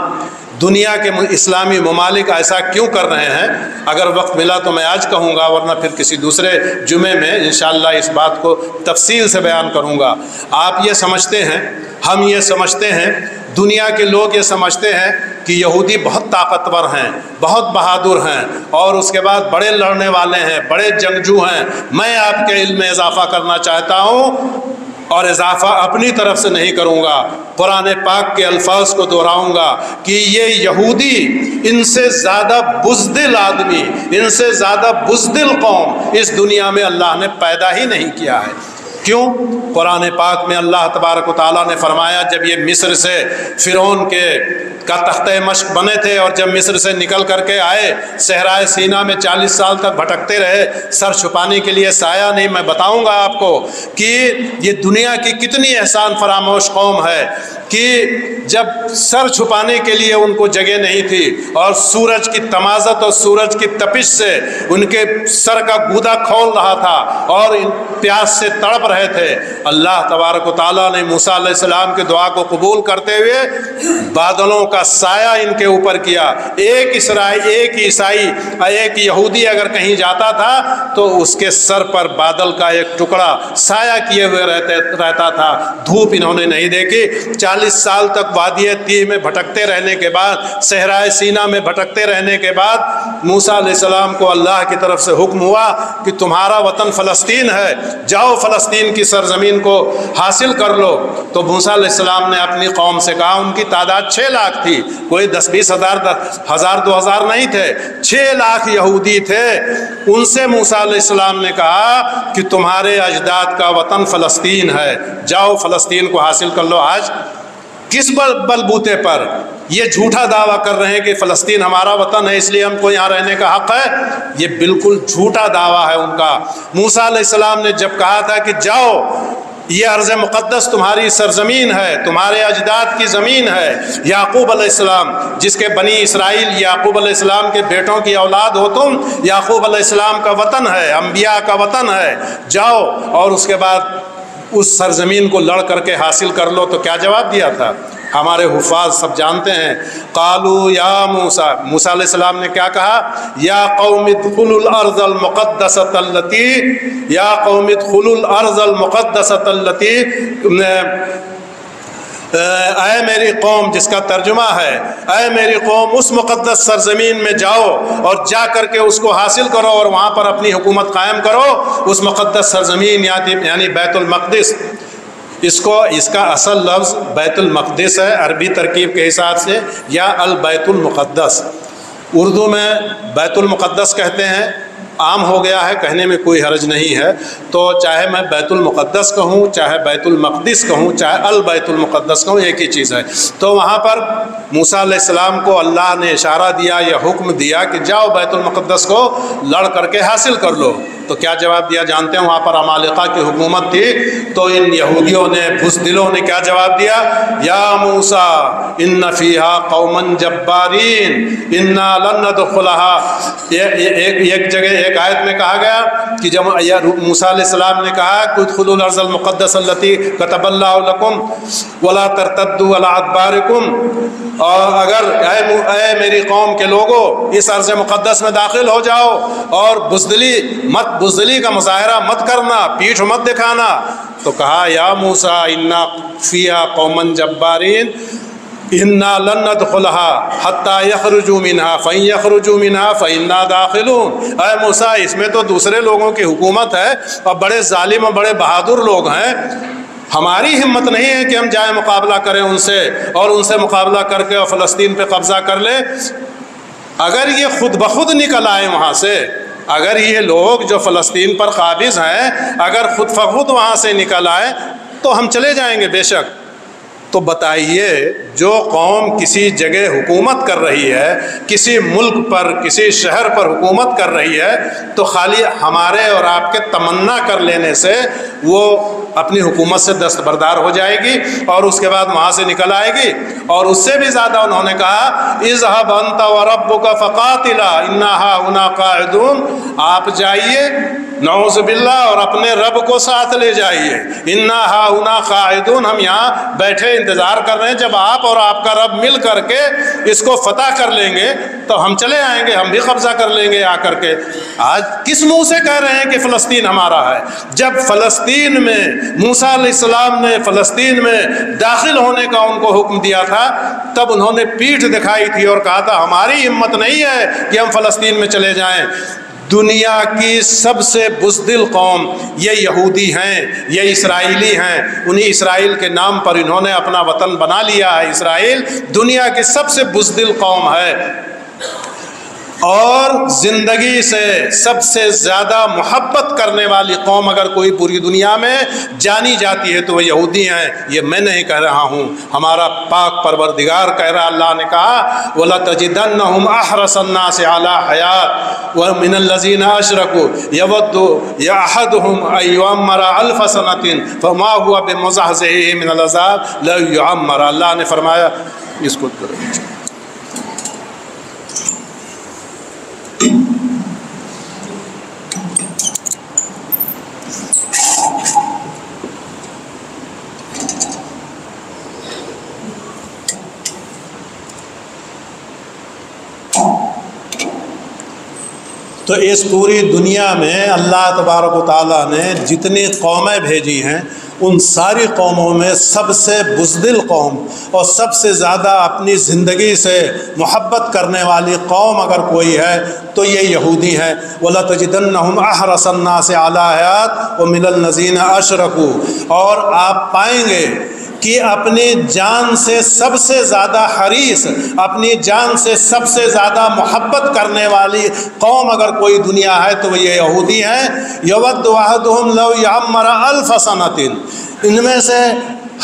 [SPEAKER 1] دنیا کے اسلامی ممالک ایسا کیوں کر رہے ہیں۔ اگر وقت ملا تو میں آج کہوں گا، ورنہ پھر کسی دوسرے جمعے میں انشاءاللہ اس بات کو تفصیل سے بیان کروں گا۔ آپ یہ سمجھتے ہیں، ہم یہ سمجھتے ہیں، دنیا کے لوگ یہ سمجھتے ہیں کہ یہودی بہت طاقتور ہیں، بہت بہادر ہیں، اور اس کے بعد بڑے لڑنے والے ہیں، بڑے جنگجو ہیں۔ میں آپ کے علم میں اضافہ کرنا چاہتا ہوں، اور اضافہ اپنی طرف سے نہیں کروں گا، قرآن پاک کے الفاظ کو دہراؤں گا کہ یہ یہودی ان سے زیادہ بزدل آدمی، ان سے زیادہ بزدل قوم اس دنیا میں اللہ نے پیدا ہی نہیں کیا ہے۔ کیوں؟ قرآن پاک میں اللہ تبارک و تعالیٰ نے فرمایا، جب یہ مصر سے فرعون کا تختہ مشق بنے تھے، اور جب مصر سے نکل کر کے آئے، صحرائے سینا میں 40 سال تک بھٹکتے رہے، سر چھپانے کے لیے سایہ نہیں۔ میں بتاؤں گا آپ کو کہ یہ دنیا کی کتنی احسان فراموش قوم ہے کہ جب سر چھپانے کے لیے ان کو جگہ نہیں تھی، اور سورج کی تمازت اور سورج کی تپش سے ان کے سر کا گودا کھول رہا تھا اور پیاس سے تڑپ رہے تھے، اللہ تبارک و تعالیٰ نے موسیٰ علیہ السلام کی دعا کو قبول کرتے ہوئے بادلوں کا سایہ ان کے اوپر کیا۔ ایک عیسائی ایک یہودی اگر کہیں جاتا تھا تو اس کے سر پر بادل کا ایک ٹکڑا سایہ کیے ہوئے رہتا تھا، دھوپ انہوں نے نہیں دیکھی۔ 40 سال تک وادی تیہ میں بھٹکتے رہنے کے بعد، صحرائے سینا میں بھٹکتے رہنے کے بعد موسیٰ علیہ السلام کو اللہ کی طرف سے حکم ہوا کہ تمہارا وطن فلسطین ہے، جاؤ فلسطین کی سرزمین کو حاصل کر لو۔ تو موسیٰ علیہ السلام نے اپنی قوم سے کہا، ان کی تعداد 6 لاکھ تھی، کوئی 10-20 ہزار 2,000 نہیں تھے، 6 لاکھ یہودی تھے۔ ان سے موسیٰ علیہ السلام نے کہا کہ تمہارے اجداد کا وطن فلسطین ہے، جاؤ فلسطین کو حاصل کر لو۔ کس بلبوتے پر یہ جھوٹا دعویٰ کر رہے ہیں کہ فلسطین ہمارا وطن ہے اس لیے ہم کو یہاں رہنے کا حق ہے؟ یہ بالکل جھوٹا دعویٰ ہے ان کا۔ موسیٰ علیہ السلام نے جب کہا تھا کہ جاؤ یہ ارض مقدس تمہاری سرزمین ہے، تمہارے اجداد کی زمین ہے، یعقوب علیہ السلام جس کے بنی اسرائیل یعقوب علیہ السلام کے بیٹوں کی اولاد ہو تم، یعقوب علیہ السلام کا وطن ہے، انبیاء کا وطن ہے، جاؤ اور اس کے بعد اس سرزمین کو لڑ کر کے حاصل کر لو۔ تو کیا جواب دیا تھا؟ ہمارے حفاظ سب جانتے ہیں، قالوا یا موسیٰ، موسیٰ علیہ السلام نے کیا کہا؟ یا قوم ادخلوا الارض المقدسۃ التي، یا قوم ادخلوا الارض المقدسۃ التي، اے میری قوم، جس کا ترجمہ ہے اے میری قوم اس مقدس سرزمین میں جاؤ اور جا کر کے اس کو حاصل کرو اور وہاں پر اپنی حکومت قائم کرو۔ اس مقدس سرزمین یعنی بیت المقدس، اس کا اصل لفظ بیت المقدس ہے عربی ترکیب کے حساب سے، یا البیت المقدس۔ اردو میں بیت المقدس کہتے ہیں، عام ہو گیا ہے، کہنے میں کوئی حرج نہیں ہے، تو چاہے میں بیت المقدس کہوں، چاہے بیت المقدس کہوں، چاہے البیت المقدس کہوں، ایک ہی چیز ہے۔ تو وہاں پر موسیٰ علیہ السلام کو اللہ نے اشارہ دیا یا حکم دیا کہ جاؤ بیت المقدس کو لڑ کر کے حاصل کر لو۔ تو کیا جواب دیا جانتے ہیں؟ وہاں پر عمالقہ کی حکومت تھی، تو ان یہودیوں نے، بزدلوں نے کیا جواب دیا؟ یا موسیٰ ان فیہا قوما جبارین انا لن ندخلها۔ ایک جگہ ایک آیت میں کہا گیا کہ جب موسیٰ علیہ السلام نے کہا ادخلوا الارض المقدس التي كتب الله لكم ولا ترتدوا على ادباركم، اور اگر اے میری قوم کے لوگوں اس ارض مقدس میں داخل ہو جاؤ اور بزدلی کا مظاہرہ مت کرنا، پیٹھ مت دکھانا۔ تو کہا یا موسیٰ انا فیہا قوما جبارین انا لن ندخلها حتی یخرجوا منها فإن یخرجوا منها فإنا داخلون۔ اے موسیٰ اس میں تو دوسرے لوگوں کی حکومت ہے اور بڑے ظالم اور بڑے بہادر لوگ ہیں، ہماری ہمت نہیں ہے کہ ہم جائیں مقابلہ کریں ان سے اور ان سے مقابلہ کر کے اور فلسطین پہ قبضہ کر لیں۔ اگر یہ خود بخود نکل آئے وہاں سے، اگر یہ لوگ جو فلسطین پر قابض ہیں اگر خود بخود وہاں سے نکل آئے تو ہم چلے جائیں گے بے شک۔ تو بتائیے جو قوم کسی جگہ حکومت کر رہی ہے، کسی ملک پر، کسی شہر پر حکومت کر رہی ہے، تو خالی ہمارے اور آپ کے تمنا کر لینے سے وہ اپنی حکومت سے دستبردار ہو جائے گی اور اس کے بعد وہاں سے نکل آئے گی؟ اور اس سے بھی زیادہ انہوں نے کہا اذهب انت وربك فقاتلا انا هاهنا قاعدون، آپ جائیے نعوذ باللہ اور اپنے رب کو ساتھ لے جائیے، انا هاهنا قاعدون، ہم یہاں بیٹھے انتظار کر رہے ہیں، جب آپ اور آپ کا رب مل کر کے اس کو فتح کر لیں گے تو ہم چلے آئیں گے، ہم بھی قبضہ کر لیں گے آ کر کے۔ آج کس منہ سے کہہ رہے ہیں کہ فلسطین ہمارا ہے؟ جب فلسطین میں موسیٰ علیہ السلام نے فلسطین میں داخل ہونے کا ان کو حکم دیا تھا تب انہوں نے پیٹھ دکھائی تھی اور کہا تھا ہماری ہمت نہیں ہے کہ ہم فلسطین میں چلے جائیں۔ دنیا کی سب سے بزدل قوم یہ یہودی ہیں، یہ اسرائیلی ہیں، انہی اسرائیل کے نام پر انہوں نے اپنا وطن بنا لیا ہے۔ اسرائیل دنیا کی سب سے بزدل قوم ہے اور زندگی سے سب سے زیادہ محبت کرنے والی قوم اگر کوئی پوری دنیا میں جانی جاتی ہے تو وہ یہودی ہیں۔ یہ میں نہیں کہہ رہا ہوں، ہمارا پاک پروردگار کہہ رہا، اللہ نے کہا وَلَتَجِدَنَّهُمْ أَحْرَصَ النَّاسِ عَلَىٰ حَيَاةٍ وَمِنَ الَّذِينَ أَشْرَكُوا يَوَدُّ أَحَدُهُمْ أَن يُعَمَّرَ أَلْفَ سَنَةٍ فَمَا هُوَ بِمُزَحْزِحِهِ مِنَ الْعَذَابِ لَوْ يُعَمَّرَ۔ اللہ نے فرمایا اس کو تو اس پوری دنیا میں اللہ تبارک و تعالیٰ نے جتنی قومیں بھیجی ہیں ان ساری قوموں میں سب سے بزدل قوم اور سب سے زیادہ اپنی زندگی سے محبت کرنے والی قوم اگر کوئی ہے تو یہ یہودی ہے۔ وَلَتَجِدَنَّهُمْ أَحْرَصَ النَّاسِ عَلَىٰ حَيَاةٍ وَمِنَ الَّذِينَ أَشْرَكُوا، اور آپ پائیں گے کہ اپنی جان سے سب سے زیادہ حریص، اپنی جان سے سب سے زیادہ محبت کرنے والی قوم اگر کوئی دنیا ہے تو وہ یہ یہودی ہیں۔ یود احدہم لو یعمر الف سنۃ، ان میں سے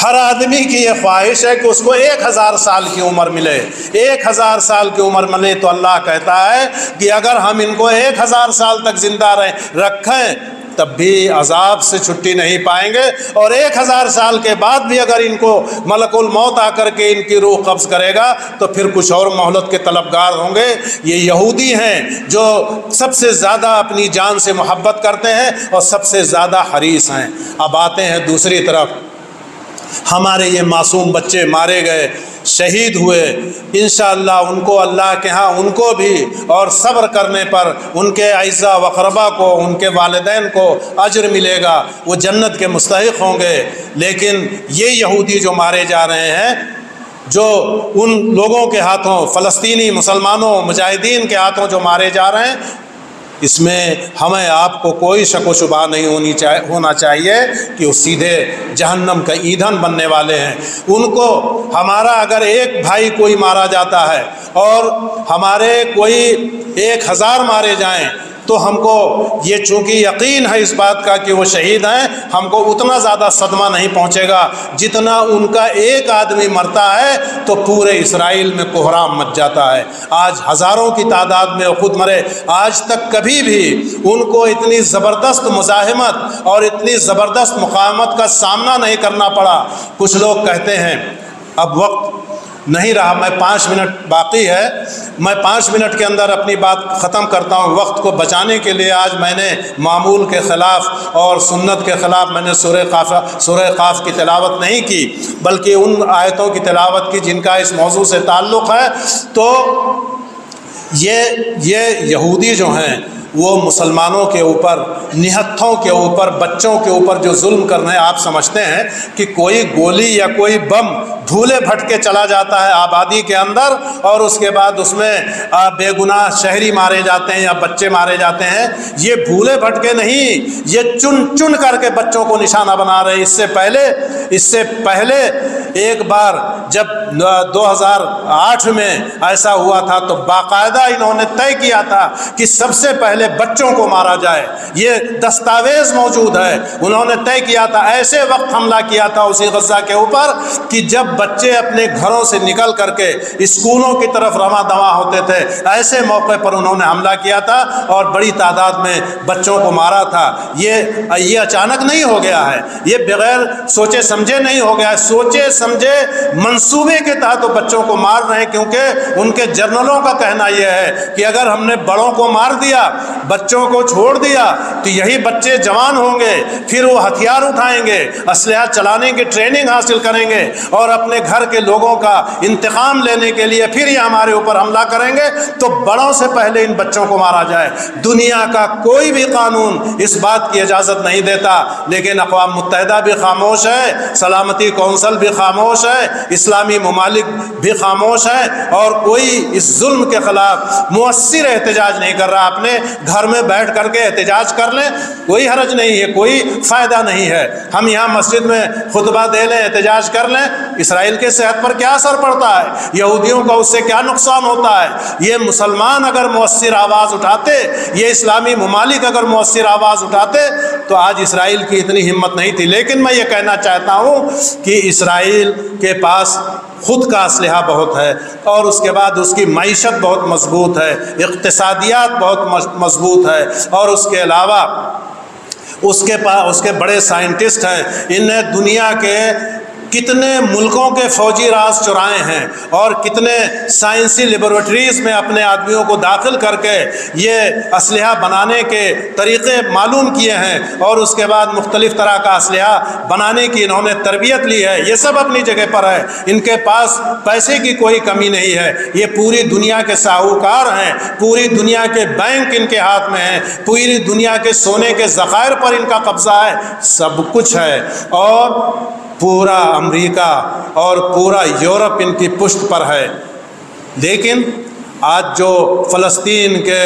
[SPEAKER 1] ہر آدمی کی یہ خواہش ہے کہ اس کو 1000 سال کی عمر ملے. 1000 سال کی عمر ملے تو اللہ کہتا ہے کہ اگر ہم ان کو 1000 سال تک زندہ رکھیں تب بھی عذاب سے چھٹی نہیں پائیں گے، اور 1000 سال کے بعد بھی اگر ان کو ملک الموت آ کر کے ان کی روح قبض کرے گا تو پھر کچھ اور مہلت کے طلبگار ہوں گے. یہ یہودی ہیں جو سب سے زیادہ اپنی جان سے محبت کرتے ہیں اور سب سے زیادہ حریص ہیں. اب آتے ہیں دوسری طرف، ہمارے یہ معصوم بچے مارے گئے، شہید ہوئے، انشاءاللہ ان کو اللہ کے ہاں ان کو بھی اور صبر کرنے پر ان کے اعزاء و اقربا کو، ان کے والدین کو اجر ملے گا، وہ جنت کے مستحق ہوں گے. لیکن یہ یہودی جو مارے جا رہے ہیں، جو ان لوگوں کے ہاتھوں، فلسطینی مسلمانوں مجاہدین کے ہاتھوں جو مارے جا رہے ہیں، اس میں ہمیں آپ کو کوئی شک و شبہ نہیں ہونا چاہیے کہ وہ سیدھے جہنم کا ایندھن بننے والے ہیں. ان کو ہمارا اگر ایک بھائی کوئی مارا جاتا ہے اور ہمارے کوئی 1000 مارے جائیں تو ہم کو یہ چونکہ یقین ہے اس بات کا کہ وہ شہید ہیں، ہم کو اتنا زیادہ صدمہ نہیں پہنچے گا جتنا ان کا ایک آدمی مرتا ہے تو پورے اسرائیل میں کوہرام مچ جاتا ہے. آج ہزاروں کی تعداد میں خود مرے، آج تک کبھی بھی ان کو اتنی زبردست مزاحمت اور اتنی زبردست مقاومت کا سامنا نہیں کرنا پڑا. کچھ لوگ کہتے ہیں، اب وقت نہیں رہا، میں 5 منٹ باقی ہے، میں 5 منٹ کے اندر اپنی بات ختم کرتا ہوں. وقت کو بچانے کے لیے آج میں نے معمول کے خلاف اور سنت کے خلاف میں نے سورہ قاف کی تلاوت نہیں کی، بلکہ ان آیتوں کی تلاوت کی جن کا اس موضوع سے تعلق ہے. تو یہ یہودی جو ہیں وہ مسلمانوں کے اوپر، نہتھوں کے اوپر، بچوں کے اوپر جو ظلم کر رہے ہیں، آپ سمجھتے ہیں کہ کوئی گولی یا کوئی بم دھولے بھٹ کے چلا جاتا ہے آبادی کے اندر اور اس کے بعد اس میں بے گناہ شہری مارے جاتے ہیں یا بچے مارے جاتے ہیں. یہ بھولے بھٹ کے نہیں، یہ چن چن کر کے بچوں کو نشانہ بنا رہے ہیں. اس سے پہلے ایک بار جب 2008 میں ایسا ہوا تھا تو باقاعدہ انہوں نے طے کیا تھا کہ سب سے پہلے بچوں کو مارا جائے. یہ دستاویز موجود ہے. انہوں نے طے کیا تھا، ایسے وقت حملہ کیا تھا اسی غزہ کے اوپر کہ جب بچے اپنے گھروں سے نکل کر کے اسکولوں کی طرف رواں دواں ہوتے تھے، ایسے موقع پر انہوں نے حملہ کیا تھا اور بڑی تعداد میں بچوں کو مارا تھا. یہ اچانک نہیں ہو گیا ہے، یہ بغیر سوچے سمجھے نہیں ہو گیا ہے. سوچے سمجھے منصوبے کے تحت بچوں کو مار رہے ہیں، کیونکہ ان کے جنرلوں کا کہنا یہ ہے کہ اگر ہم نے بڑوں کو مار دیا، بچوں کو چھوڑ دیا تو یہی بچے جوان ہوں گے، پھر وہ ہتھیار اٹھائیں گے، اسلحہ چلانے کی ٹریننگ حاصل کریں گے اور اپنے گھر کے لوگوں کا انتقام لینے کے لیے پھر یہ ہمارے اوپر حملہ کریں گے. تو بڑوں سے پہلے ان بچوں کو مارا جائے. دنیا کا کوئی بھی قانون اس بات کی اجازت نہیں دیتا، لیکن اقوام متحدہ بھی خاموش ہے، سلامتی کونسل بھی خاموش ہے، اسلامی ممالک بھی خاموش ہے، اور کوئی اس ظلم کے خلاف مؤثر احتجاج نہیں کر رہا. اپنے گھر میں بیٹھ کر کے احتجاج کر لیں، کوئی حرج نہیں ہے، کوئی فائدہ نہیں ہے. ہم یہاں مسجد میں خطبہ دے لیں، احتجاج کر لیں، اسرائیل کے صحت پر کیا اثر پڑتا ہے؟ یہودیوں کا اس سے کیا نقصان ہوتا ہے؟ یہ مسلمان اگر مؤثر آواز اٹھاتے، یہ اسلامی ممالک اگر مؤثر آواز اٹھاتے تو آج اسرائیل کی اتنی ہمت نہیں تھی. لیکن میں یہ کہنا چاہتا ہوں کہ اسرائیل کے پاس خود کا اسلحہ بہت ہے اور اس کے بعد اس کی معیشت بہت مضبوط ہے، اقتصادیات بہت مضبوط ہے، اور اس کے علاوہ اس کے بڑے سائنٹسٹ ہیں. انہیں دنیا کے کتنے ملکوں کے فوجی راز چرائے ہیں اور کتنے سائنسی لیبارٹریز میں اپنے آدمیوں کو داخل کر کے یہ اسلحہ بنانے کے طریقے معلوم کیے ہیں، اور اس کے بعد مختلف طرح کا اسلحہ بنانے کی انہوں نے تربیت لی ہے. یہ سب اپنی جگہ پر ہے. ان کے پاس پیسے کی کوئی کمی نہیں ہے. یہ پوری دنیا کے ساہوکار ہیں، پوری دنیا کے بینک ان کے ہاتھ میں ہیں، پوری دنیا کے سونے کے ذخائر پر ان کا قبضہ ہے، سب کچھ ہے. اور پورا امریکہ اور پورا یورپ ان کی پشت پر ہے. لیکن آج جو فلسطین کے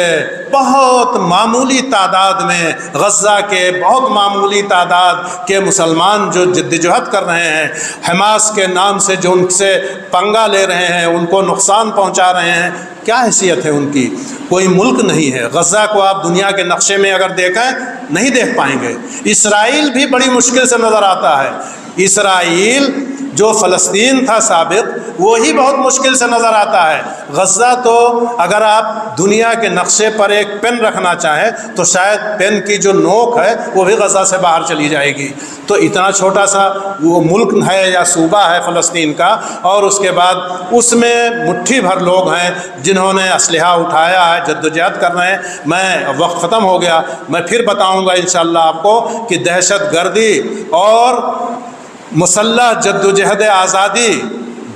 [SPEAKER 1] بہت معمولی تعداد میں، غزہ کے بہت معمولی تعداد کے مسلمان جو جدوجہد کر رہے ہیں، حماس کے نام سے جو ان سے پنگا لے رہے ہیں، ان کو نقصان پہنچا رہے ہیں، کیا حیثیت ہے ان کی؟ کوئی ملک نہیں ہے۔ غزہ کو آپ دنیا کے نقشے میں اگر دیکھیں نہیں دیکھ پائیں گے۔ اسرائیل بھی بڑی مشکل سے نظر آتا ہے۔ اسرائیل جو فلسطین تھا سابق، وہی بہت مشکل سے نظر آتا ہے۔ غزہ تو اگر آپ دنیا کے نقشے پر ایک پین رکھنا چاہیں تو شاید پین کی جو نوک ہے وہ بھی غزہ سے باہر چلی جائے گی۔ تو اتنا چھوٹا سا وہ ملک ہے یا صوبہ ہے فلسطین کا، اور اس کے بعد اس میں مٹھی بھر لوگ ہیں جنہوں نے اسلحہ اٹھایا ہے، جدوجہد کر رہے ہیں۔ میں وقت ختم ہو گیا، میں پھر بتاؤں گا انشاءاللہ آپ کو کہ دہشت گردی اور مسلح جدوجہد آزادی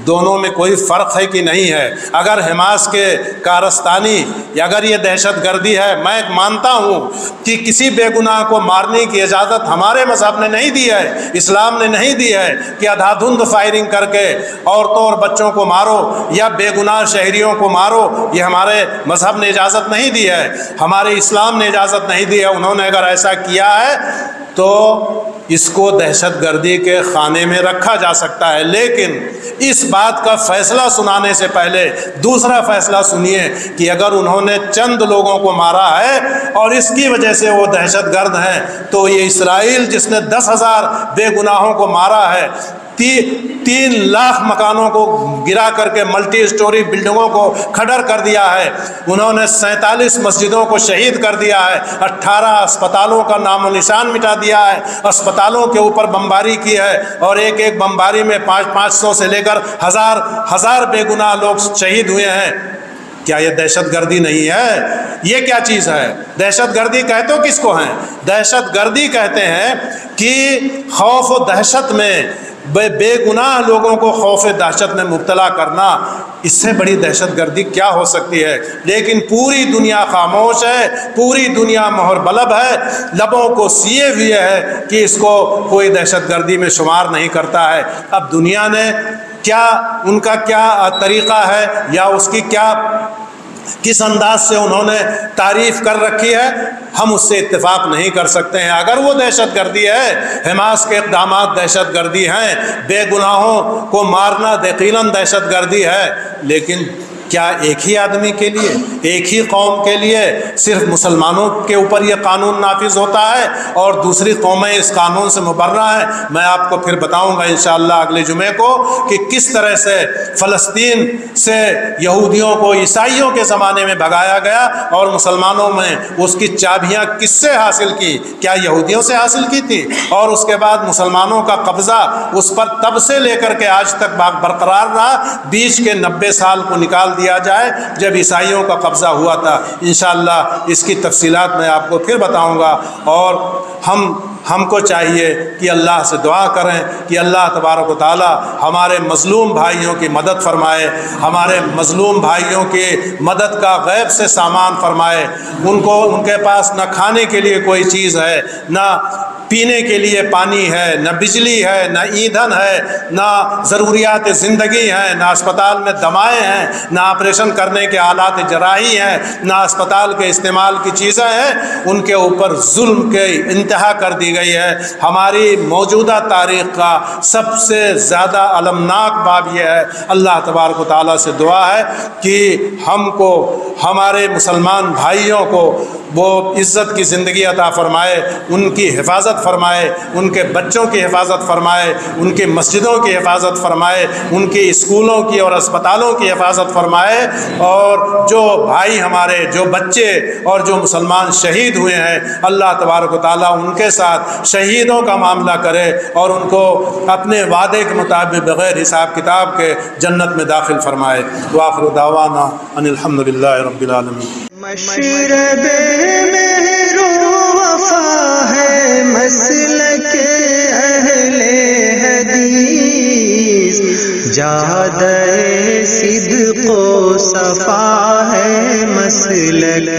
[SPEAKER 1] دونوں میں کوئی فرق ہے کہ نہیں ہے۔ اگر حماس کے کارستانی یا اگر یہ دہشت گردی ہے، میں مانتا ہوں کہ کسی بے گناہ کو مارنے کی اجازت ہمارے مذہب نے نہیں دی ہے، اسلام نے نہیں دی ہے کہ اندھا دھند فائرنگ کر کے عورتوں اور بچوں کو مارو یا بے گناہ شہریوں کو مارو، یہ ہمارے مذہب نے اجازت نہیں دی ہے، ہمارے اسلام نے اجازت نہیں دی ہے۔ انہوں نے اگر ایسا کیا ہے تو اس کو دہشت گردی کے خانے میں رکھا جا سکتا ہے، لیکن اس بات کا فیصلہ سنانے سے پہلے دوسرا فیصلہ سنیے کہ اگر انہوں نے چند لوگوں کو مارا ہے اور اس کی وجہ سے وہ دہشت گرد ہیں، تو یہ اسرائیل جس نے 10,000 بے گناہوں کو مارا ہے، 3 لاکھ مکانوں کو گرا کر کے ملٹی اسٹوری بلڈنگوں کو کھڑر کر دیا ہے، انہوں نے 47 مسجدوں کو شہید کر دیا ہے، 18 اسپتالوں کا نام و نشان مٹا دیا ہے، اسپتالوں کے اوپر بمباری کی ہے، اور ایک ایک بمباری میں 500 سے لے کر ہزار بے گناہ لوگ شہید ہوئے ہیں۔ کیا یہ دہشت گردی نہیں ہے؟ یہ کیا چیز ہے؟ دہشت گردی کہتے ہو کس کو ہیں؟ دہشت گردی کہتے ہیں کہ خوف و دہشت میں بے گناہ لوگوں کو خوف دہشت میں مبتلا کرنا، اس سے بڑی دہشت گردی کیا ہو سکتی ہے؟ لیکن پوری دنیا خاموش ہے، پوری دنیا مہر بلب ہے، لبوں کو سیے ہوئے ہے کہ اس کو کوئی دہشت گردی میں شمار نہیں کرتا ہے۔ اب دنیا نے کیا، ان کا کیا طریقہ ہے یا اس کی کیا کس انداز سے انہوں نے تعریف کر رکھی ہے، ہم اس سے اتفاق نہیں کر سکتے ہیں۔ اگر وہ دہشت گردی ہے، حماس کے اقدامات دہشت گردی ہیں، بے گناہوں کو مارنا یقیناً دہشت گردی ہے، لیکن کیا ایک ہی آدمی کے لیے، ایک ہی قوم کے لیے صرف مسلمانوں کے اوپر یہ قانون نافذ ہوتا ہے اور دوسری قومیں اس قانون سے مبرہ ہیں؟ میں آپ کو پھر بتاؤں گا انشاءاللہ اگلے جمعے کو کہ کس طرح سے فلسطین سے یہودیوں کو عیسائیوں کے زمانے میں بھگایا گیا اور مسلمانوں میں اس کی چابیاں کس سے حاصل کی؟ کیا یہودیوں سے حاصل کی تھی؟ اور اس کے بعد مسلمانوں کا قبضہ اس پر تب سے لے کر کے آج تک برقرار رہا، بیچ کے 90 سال کو نکال دیا جائے جب عیسائیوں کا قبضہ ہوا تھا۔ انشاءاللہ اس کی تفصیلات میں آپ کو پھر بتاؤں گا، اور ہم کو چاہیے کہ اللہ سے دعا کریں کہ اللہ تبارک و تعالی ہمارے مظلوم بھائیوں کی مدد فرمائے، ہمارے مظلوم بھائیوں کی مدد کا غیب سے سامان فرمائے۔ ان کے پاس نہ کھانے کے لیے کوئی چیز ہے، نہ پینے کے لیے پانی ہے، نہ بجلی ہے، نہ ایندھن ہے، نہ ضروریات زندگی ہیں، نہ اسپتال میں دوائیں ہیں، نہ آپریشن کرنے کے آلات جراحی ہیں، نہ اسپتال کے استعمال کی چیزیں ہیں۔ ان کے اوپر ظلم کے انتہا کر دی گئی ہے۔ ہماری موجودہ تاریخ کا سب سے زیادہ المناک باب یہ ہے۔ اللہ تبارک و تعالیٰ سے دعا ہے کہ ہم کو، ہمارے مسلمان بھائیوں کو وہ عزت کی زندگی عطا فرمائے، ان کی حفاظت فرمائے، ان کے بچوں کی حفاظت فرمائے، ان کی مسجدوں کی حفاظت فرمائے، ان کی اسکولوں کی اور اسپتالوں کی حفاظت فرمائے، اور جو بھائی ہمارے، جو بچے اور جو مسلمان شہید ہوئے ہیں، اللہ تبارک و تعالیٰ ان کے ساتھ شہیدوں کا معاملہ کرے اور ان کو اپنے وعدے کے مطابق بغیر حساب کتاب کے جنت میں داخل فرمائے۔ وآخر دعوانا ان الحمدللہ رب العالمین۔
[SPEAKER 2] مشرب مہر و وفا ہے مسلک اہل حدیث، جادہ صدق و صفا ہے مسلک